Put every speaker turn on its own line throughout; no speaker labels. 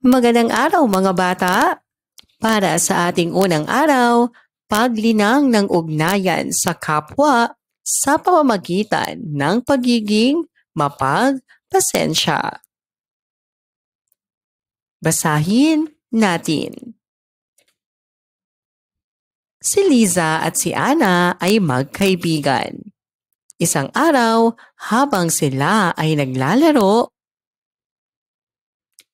Magandang araw mga bata! Para sa ating unang araw, paglinang ng ugnayan sa kapwa sa pamamagitan ng pagiging mapagpasensya. Basahin natin. Si Liza at si Ana ay magkaibigan. Isang araw, habang sila ay naglalaro,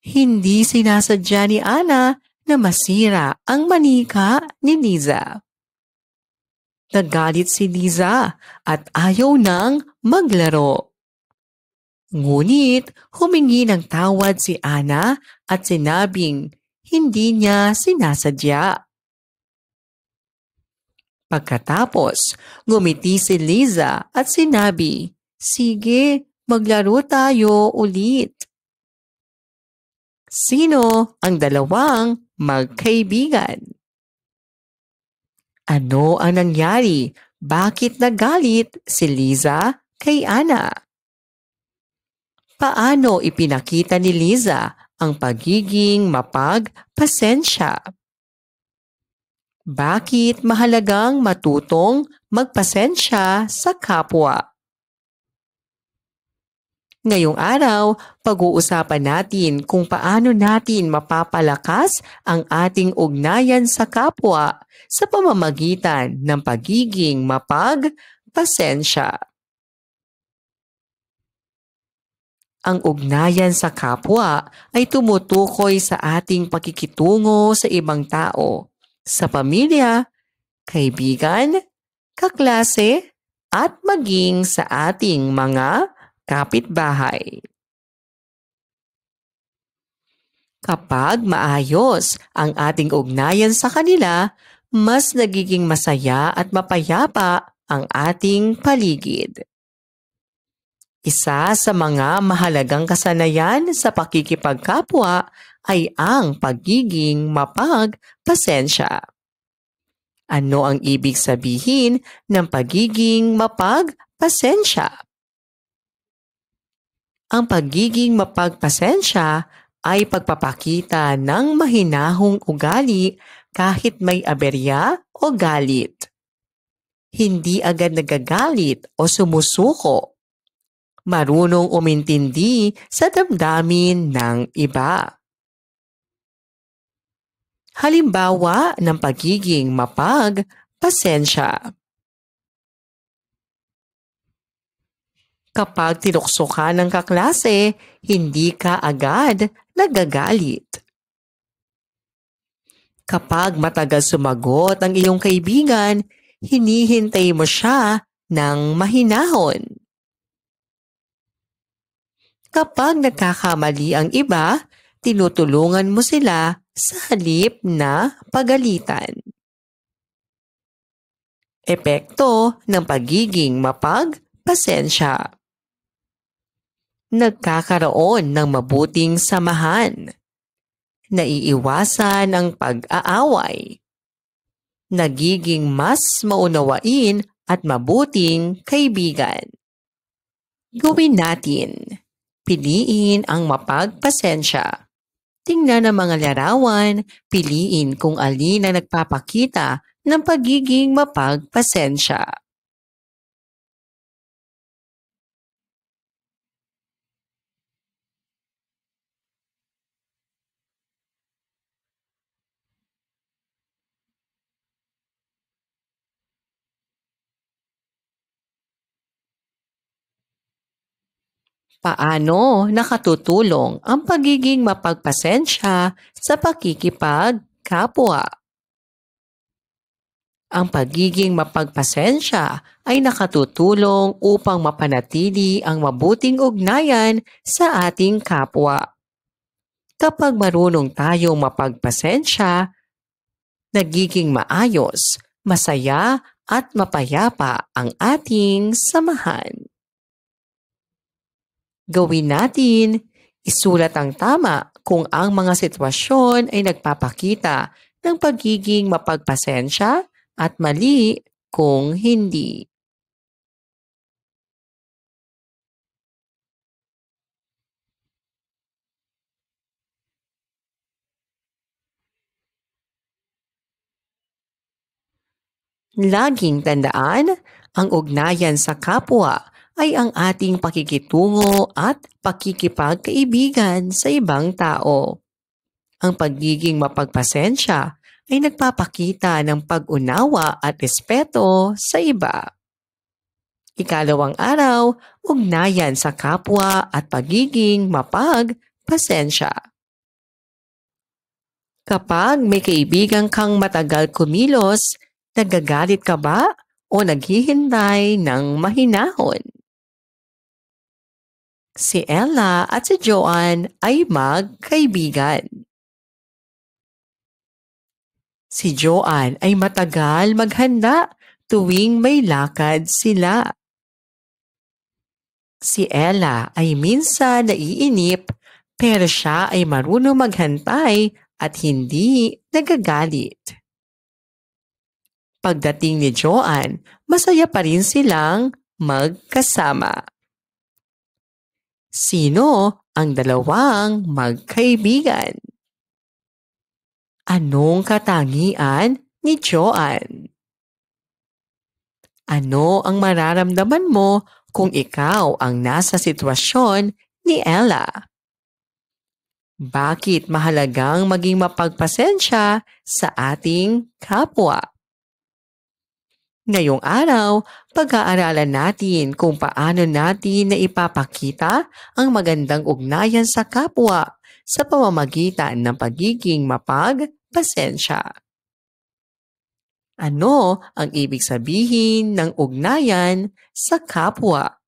hindi sinasadya ni Ana na masira ang manika ni Liza. Nagalit si Liza at ayaw nang maglaro. Ngunit humingi ng tawad si Ana at sinabing hindi niya sinasadya. Pagkatapos, ngumiti si Liza at sinabi, "Sige, maglaro tayo ulit." Sino ang dalawang magkaibigan? Ano ang nangyari? Bakit nagalit si Liza kay Ana? Paano ipinakita ni Liza ang pagiging mapagpasensya? Bakit mahalagang matutong magpasensya sa kapwa? Ngayong araw, pag-uusapan natin kung paano natin mapapalakas ang ating ugnayan sa kapwa sa pamamagitan ng pagiging mapagpasensya. Ang ugnayan sa kapwa ay tumutukoy sa ating pakikitungo sa ibang tao, sa pamilya, kaibigan, kaklase, at maging sa ating mga kapitbahay. Kapag maayos ang ating ugnayan sa kanila, mas nagiging masaya at mapayapa ang ating paligid. Isa sa mga mahalagang kasanayan sa pakikipagkapwa ay ang pagiging mapagpasensya. Ano ang ibig sabihin ng pagiging mapagpasensya? Ang pagiging mapagpasensya ay pagpapakita ng mahinahong ugali kahit may aberya o galit. Hindi agad nagagalit o sumusuko. Marunong umintindi sa damdamin ng iba. Halimbawa ng pagiging mapagpasensya. Kapag tinukso ka ng kaklase, hindi ka agad nagagalit. Kapag matagal sumagot ang iyong kaibigan, hinihintay mo siya ng mahinahon. Kapag nagkakamali ang iba, tinutulungan mo sila sa halip na pagalitan. Epekto ng pagiging mapagpasensya. Nagkakaroon ng mabuting samahan. Naiiwasan ang pag-aaway. Nagiging mas maunawain at mabuting kaibigan. Gawin natin. Piliin ang mapagpasensya. Tingnan ang mga larawan, piliin kung alin ang nagpapakita ng pagiging mapagpasensya. Paano nakatutulong ang pagiging mapagpasensya sa pakikipagkapwa? Ang pagiging mapagpasensya ay nakatutulong upang mapanatili ang mabuting ugnayan sa ating kapwa. Kapag marunong tayong mapagpasensya, nagiging maayos, masaya at mapayapa ang ating samahan. Gawin natin, isulat ang tama kung ang mga sitwasyon ay nagpapakita ng pagiging mapagpasensya at mali kung hindi. Laging tandaan, ang ugnayan sa kapwa ay ang ating pakikitungo at pakikipagkaibigan sa ibang tao. Ang pagiging mapagpasensya ay nagpapakita ng pag-unawa at respeto sa iba. Ikalawang araw, ugnayan sa kapwa at pagiging mapagpasensya. Kapag may kaibigan kang matagal kumilos, nagagalit ka ba o naghihintay ng mahinahon? Si Ella at si Joanne ay magkaibigan. Si Joanne ay matagal maghanda tuwing may lakad sila. Si Ella ay minsan naiinip pero siya ay marunong maghantay at hindi nagagalit. Pagdating ni Joanne, masaya pa rin silang magkasama. Sino ang dalawang magkaibigan? Anong katangian ni Joanne? Ano ang mararamdaman mo kung ikaw ang nasa sitwasyon ni Ella? Bakit mahalagang maging mapagpasensya sa ating kapwa? Ngayong araw, pag-aaralan natin kung paano natin na ipapakita ang magandang ugnayan sa kapwa sa pamamagitan ng pagiging mapagpasensya. Ano ang ibig sabihin ng ugnayan sa kapwa?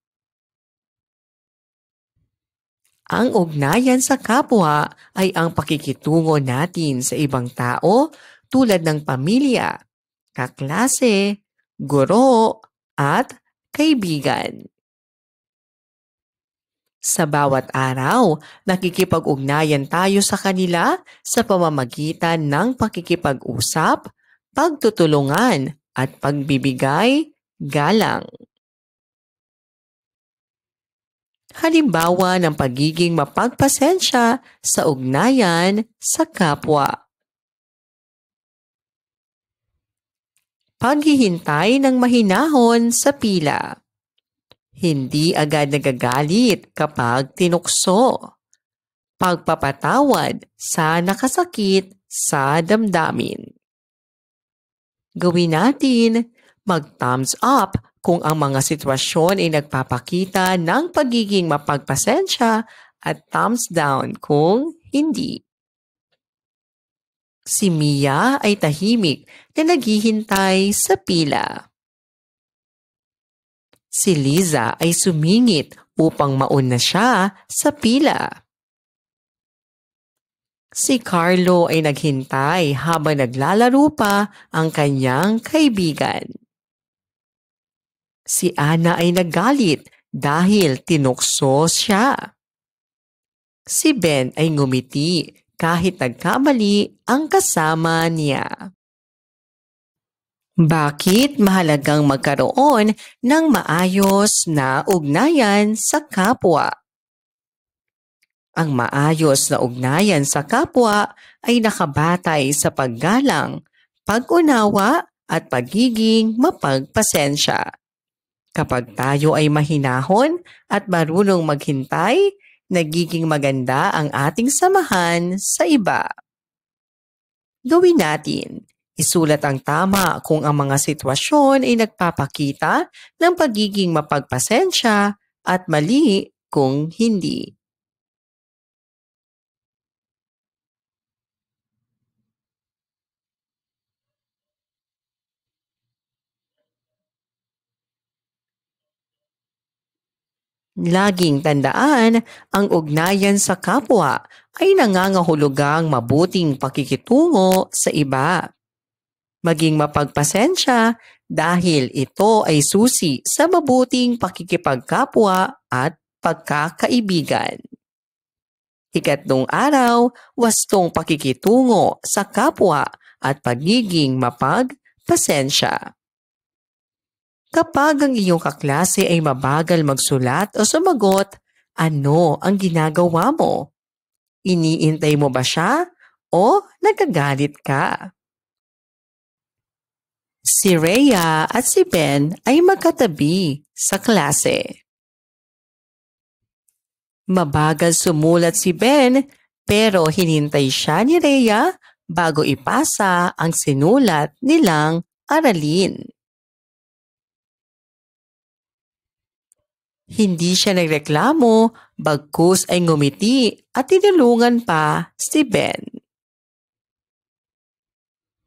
Ang ugnayan sa kapwa ay ang pakikitungo natin sa ibang tao tulad ng pamilya, kaklase, guro, at kaibigan. Sa bawat araw, nakikipag-ugnayan tayo sa kanila sa pamamagitan ng pakikipag-usap, pagtutulungan, at pagbibigay galang. Halimbawa ng pagiging mapagpasensya sa ugnayan sa kapwa. Paghihintay ng mahinahon sa pila. Hindi agad nagagalit kapag tinukso. Pagpapatawad sa nakasakit sa damdamin. Gawin natin, mag-thumbs up kung ang mga sitwasyon ay nagpapakita ng pagiging mapagpasensya at thumbs down kung hindi. Si Mia ay tahimik na naghihintay sa pila. Si Liza ay sumingit upang mauna siya sa pila. Si Carlo ay naghintay habang naglalaro pa ang kanyang kaibigan. Si Ana ay nagalit dahil tinukso siya. Si Ben ay ngumiti kahit nagkamali ang kasama niya. Bakit mahalagang magkaroon ng maayos na ugnayan sa kapwa? Ang maayos na ugnayan sa kapwa ay nakabatay sa paggalang, pag-unawa at pagiging mapagpasensya. Kapag tayo ay mahinahon at marunong maghintay, nagiging maganda ang ating samahan sa iba. Gawin natin. Isulat ang tama kung ang mga sitwasyon ay nagpapakita ng pagiging mapagpasensya at mali kung hindi. Laging tandaan, ang ugnayan sa kapwa ay nangangahulugang mabuting pakikitungo sa iba. Maging mapagpasensya dahil ito ay susi sa mabuting pakikipagkapwa at pagkakaibigan. Ikatlong araw, wastong pakikitungo sa kapwa at pagiging mapagpasensya. Kapag ang iyong kaklase ay mabagal magsulat o sumagot, ano ang ginagawa mo? Iniintay mo ba siya o nagagalit ka? Si Rhea at si Ben ay magkatabi sa klase. Mabagal sumulat si Ben pero hinintay siya ni Rhea bago ipasa ang sinulat nilang aralin. Hindi siya nagreklamo, bagkus ay ngumiti at tinulungan pa si Ben.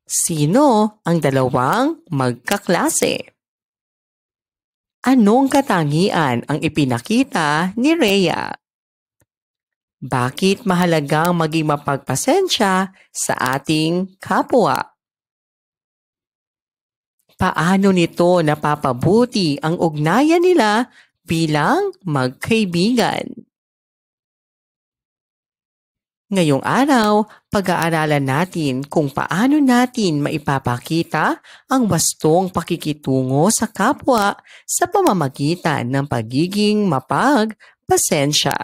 Sino ang dalawang magkaklase? Anong katangian ang ipinakita ni Rhea? Bakit mahalagang maging mapagpasensya sa ating kapwa? Paano nito napapabuti ang ugnayan nila bilang magkaibigan? Ngayong araw, pag-aaralan natin kung paano natin maipapakita ang wastong pakikitungo sa kapwa sa pamamagitan ng pagiging mapagpasensya.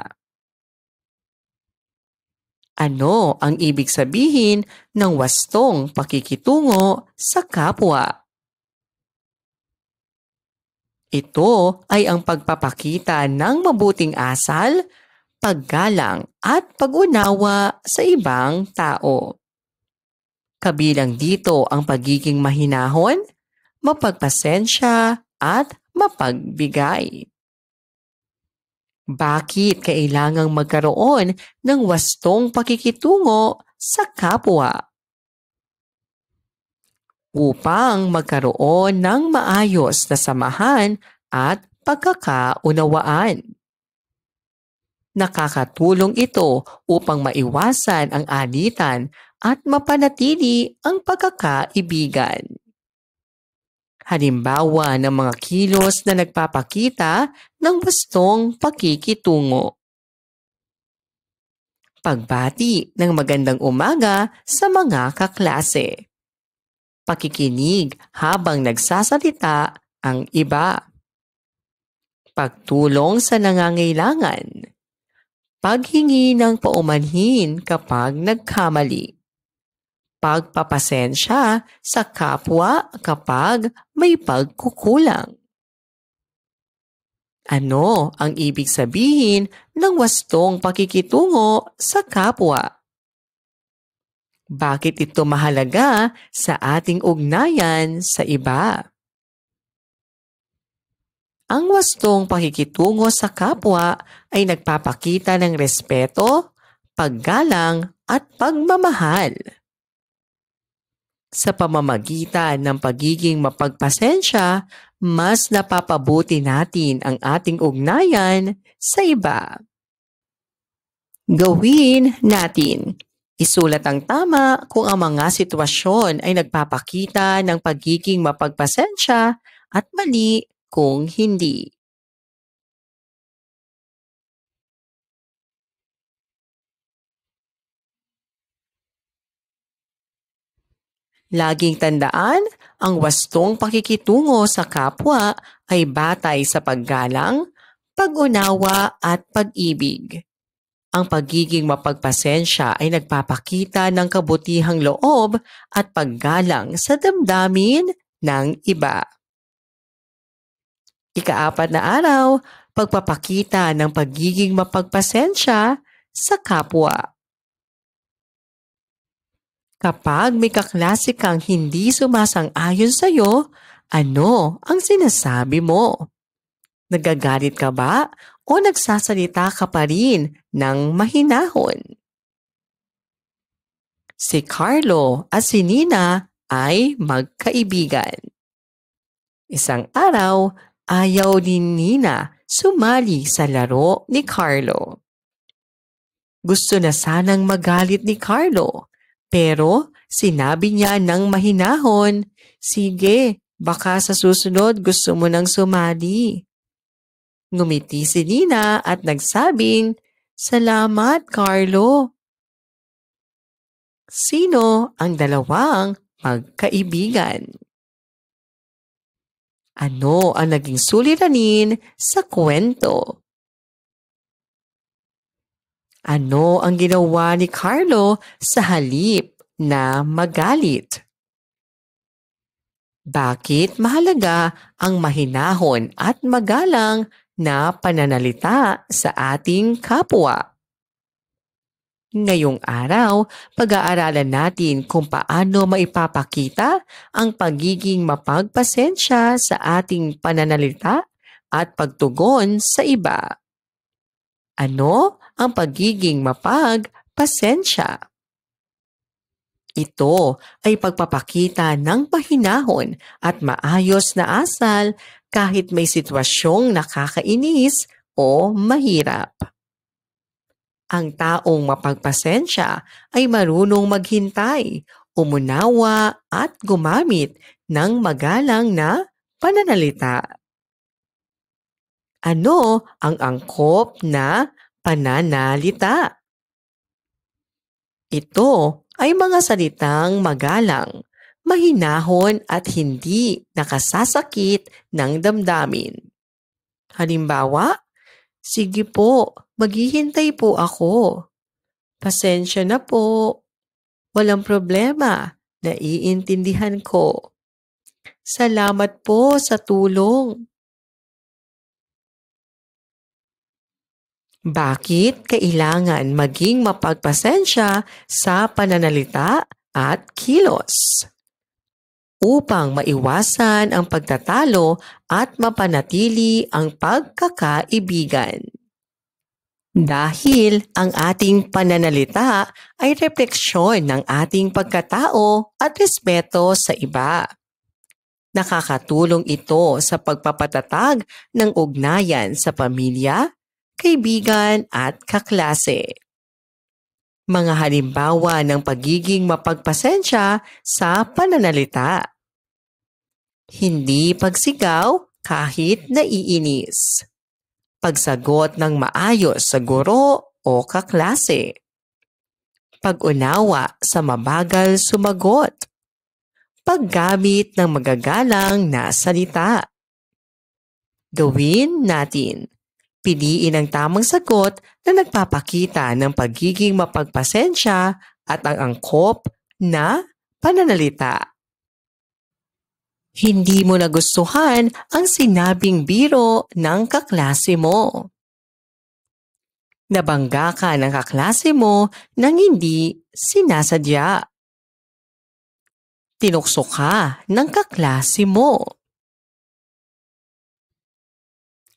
Ano ang ibig sabihin ng wastong pakikitungo sa kapwa? Ito ay ang pagpapakita ng mabuting asal, paggalang at pag-unawa sa ibang tao. Kabilang dito ang pagiging mahinahon, mapagpasensya at mapagbigay. Bakit kailangang magkaroon ng wastong pakikitungo sa kapwa? Upang magkaroon ng maayos na samahan at pagkakaunawaan. Nakakatulong ito upang maiwasan ang alitan at mapanatili ang pagkakaibigan. Halimbawa ng mga kilos na nagpapakita ng wastong pakikitungo. Pagbati ng magandang umaga sa mga kaklase. Pakikinig habang nagsasalita ang iba. Pagtulong sa nangangailangan. Paghingi ng paumanhin kapag nagkamali. Pagpapasensya sa kapwa kapag may pagkukulang. Ano ang ibig sabihin ng wastong pakikitungo sa kapwa? Bakit ito mahalaga sa ating ugnayan sa iba? Ang wastong pakikitungo sa kapwa ay nagpapakita ng respeto, paggalang at pagmamahal. Sa pamamagitan ng pagiging mapagpasensya, mas napapabuti natin ang ating ugnayan sa iba. Gawin natin. Isulat ang tama kung ang mga sitwasyon ay nagpapakita ng pagiging mapagpasensya at mali kung hindi. Laging tandaan, ang wastong pakikitungo sa kapwa ay batay sa paggalang, pag-unawa at pag-ibig. Ang pagiging mapagpasensya ay nagpapakita ng kabutihang loob at paggalang sa damdamin ng iba. Ika-4 na araw, pagpapakita ng pagiging mapagpasensya sa kapwa. Kapag may kaklase kang hindi sumasang-ayon sa iyo, ano ang sinasabi mo? Nagagalit ka ba o nagsasalita ka pa rin ng mahinahon? Si Carlo at si Nina ay magkaibigan. Isang araw, ayaw ni Nina sumali sa laro ni Carlo. Gusto na sanang magalit ni Carlo, pero sinabi niya ng mahinahon, "Sige, baka sa susunod gusto mo nang sumali." Ngumiti si Nina at nagsabing, "Salamat, Carlo." Sino ang dalawang magkaibigan? Ano ang naging suliranin sa kwento? Ano ang ginawa ni Carlo sa halip na magalit? Bakit mahalaga ang mahinahon at magalang na pananalita sa ating kapwa? Ngayong araw, pag-aaralan natin kung paano maipapakita ang pagiging mapagpasensya sa ating pananalita at pagtugon sa iba. Ano ang pagiging mapagpasensya? Ito ay pagpapakita ng mahinahon at maayos na asal kahit may sitwasyong nakakainis o mahirap. Ang taong mapagpasensya ay marunong maghintay, umunawa at gumamit ng magalang na pananalita. Ano ang angkop na pananalita? Ito ay mga salitang magalang, mahinahon at hindi nakasasakit ng damdamin. Halimbawa, sige po, maghihintay po ako. Pasensya na po. Walang problema, naiintindihan ko. Salamat po sa tulong. Bakit kailangan maging mapagpasensya sa pananalita at kilos? Upang maiwasan ang pagtatalo at mapanatili ang pagkakaibigan. Dahil ang ating pananalita ay refleksyon ng ating pagkatao at respeto sa iba. Nakakatulong ito sa pagpapatatag ng ugnayan sa pamilya, kaibigan at kaklase. Mga halimbawa ng pagiging mapagpasensya sa pananalita. Hindi pagsigaw kahit naiinis. Pagsagot ng maayos sa guro o kaklase. Pag-unawa sa mabagal sumagot. Paggamit ng magagalang na salita. Gawin natin. Piliin ang tamang sagot na nagpapakita ng pagiging mapagpasensya at ang angkop na pananalita. Hindi mo nagustuhan ang sinabing biro ng kaklase mo. Nabangga ka ng kaklase mo nang hindi sinasadya. Tinukso ka ng kaklase mo.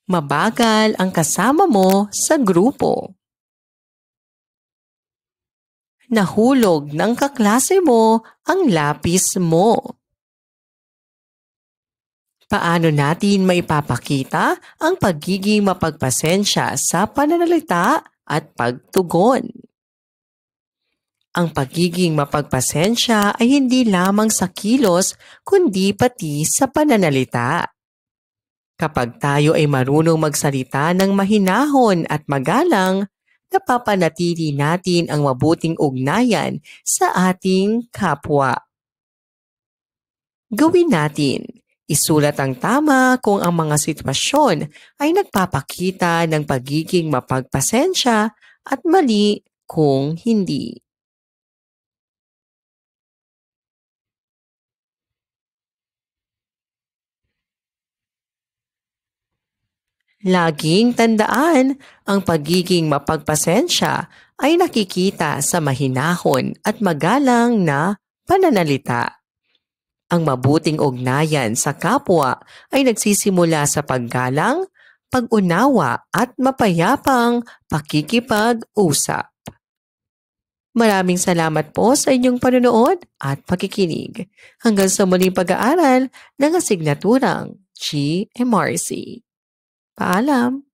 Mabagal ang kasama mo sa grupo. Nahulog ng kaklase mo ang lapis mo. Paano natin maipapakita ang pagiging mapagpasensya sa pananalita at pagtugon? Ang pagiging mapagpasensya ay hindi lamang sa kilos kundi pati sa pananalita. Kapag tayo ay marunong magsalita ng mahinahon at magalang, napapanatili natin ang mabuting ugnayan sa ating kapwa. Gawin natin. Isulat ang tama kung ang mga sitwasyon ay nagpapakita ng pagiging mapagpasensya at mali kung hindi. Laging tandaan, ang pagiging mapagpasensya ay nakikita sa mahinahon at magalang na pananalita. Ang mabuting ugnayan sa kapwa ay nagsisimula sa paggalang, pag-unawa at mapayapang pakikipag-usap. Maraming salamat po sa inyong panonood at pakikinig. Hanggang sa muling pag-aaral ng asignaturang GMRC. Paalam!